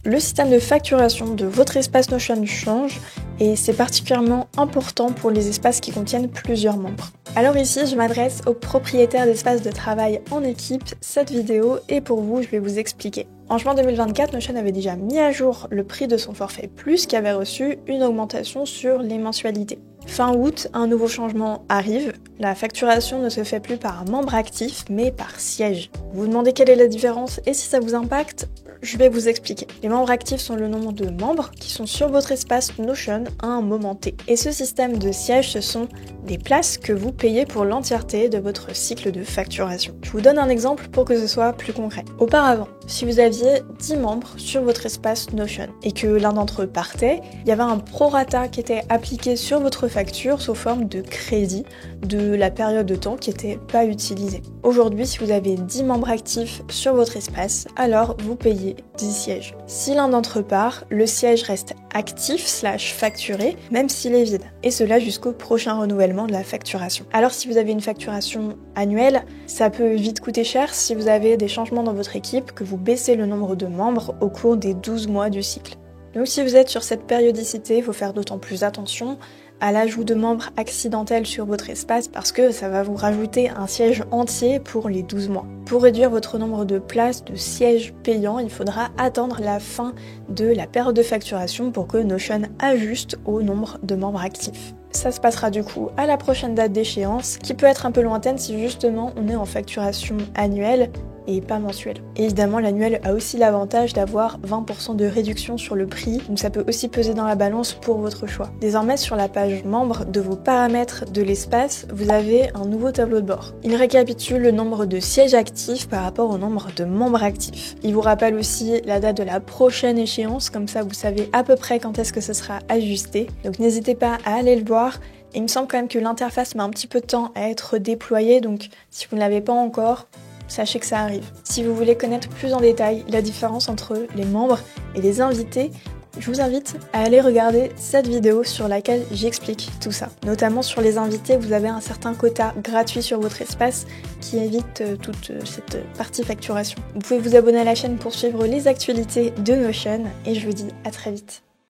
Le système de facturation de votre espace Notion change et c'est particulièrement important pour les espaces qui contiennent plusieurs membres. Alors ici, je m'adresse aux propriétaires d'espaces de travail en équipe. Cette vidéo est pour vous, je vais vous expliquer. En juin 2024, Notion avait déjà mis à jour le prix de son forfait plus qui avait reçu une augmentation sur les mensualités. Fin août, un nouveau changement arrive. La facturation ne se fait plus par membre actif, mais par siège. Vous vous demandez quelle est la différence et si ça vous impacte? Je vais vous expliquer. Les membres actifs sont le nombre de membres qui sont sur votre espace Notion à un moment T. Et ce système de siège, ce sont des places que vous payez pour l'entièreté de votre cycle de facturation. Je vous donne un exemple pour que ce soit plus concret. Auparavant, si vous aviez 10 membres sur votre espace Notion et que l'un d'entre eux partait, il y avait un prorata qui était appliqué sur votre facture sous forme de crédit de la période de temps qui n'était pas utilisée. Aujourd'hui, si vous avez 10 membres actifs sur votre espace, alors vous payez 10 sièges. Si l'un d'entre eux part, le siège reste actif / facturé, même s'il est vide. Et cela jusqu'au prochain renouvellement de la facturation. Alors si vous avez une facturation annuelle, ça peut vite coûter cher si vous avez des changements dans votre équipe, que vous baissez le nombre de membres au cours des 12 mois du cycle. Donc si vous êtes sur cette périodicité, il faut faire d'autant plus attention à l'ajout de membres accidentels sur votre espace parce que ça va vous rajouter un siège entier pour les 12 mois. Pour réduire votre nombre de places de sièges payants, il faudra attendre la fin de la période de facturation pour que Notion ajuste au nombre de membres actifs. Ça se passera du coup à la prochaine date d'échéance, qui peut être un peu lointaine si justement on est en facturation annuelle et pas mensuelle. Évidemment, l'annuel a aussi l'avantage d'avoir 20% de réduction sur le prix, donc ça peut aussi peser dans la balance pour votre choix. Désormais, sur la page membres de vos paramètres de l'espace, vous avez un nouveau tableau de bord. Il récapitule le nombre de sièges actifs par rapport au nombre de membres actifs. Il vous rappelle aussi la date de la prochaine échéance, comme ça vous savez à peu près quand est-ce que ce sera ajusté. Donc n'hésitez pas à aller le voir. Il me semble quand même que l'interface met un petit peu de temps à être déployée, donc si vous ne l'avez pas encore, sachez que ça arrive. Si vous voulez connaître plus en détail la différence entre les membres et les invités, je vous invite à aller regarder cette vidéo sur laquelle j'explique tout ça. Notamment sur les invités, vous avez un certain quota gratuit sur votre espace qui évite toute cette partie facturation. Vous pouvez vous abonner à la chaîne pour suivre les actualités de Notion et je vous dis à très vite.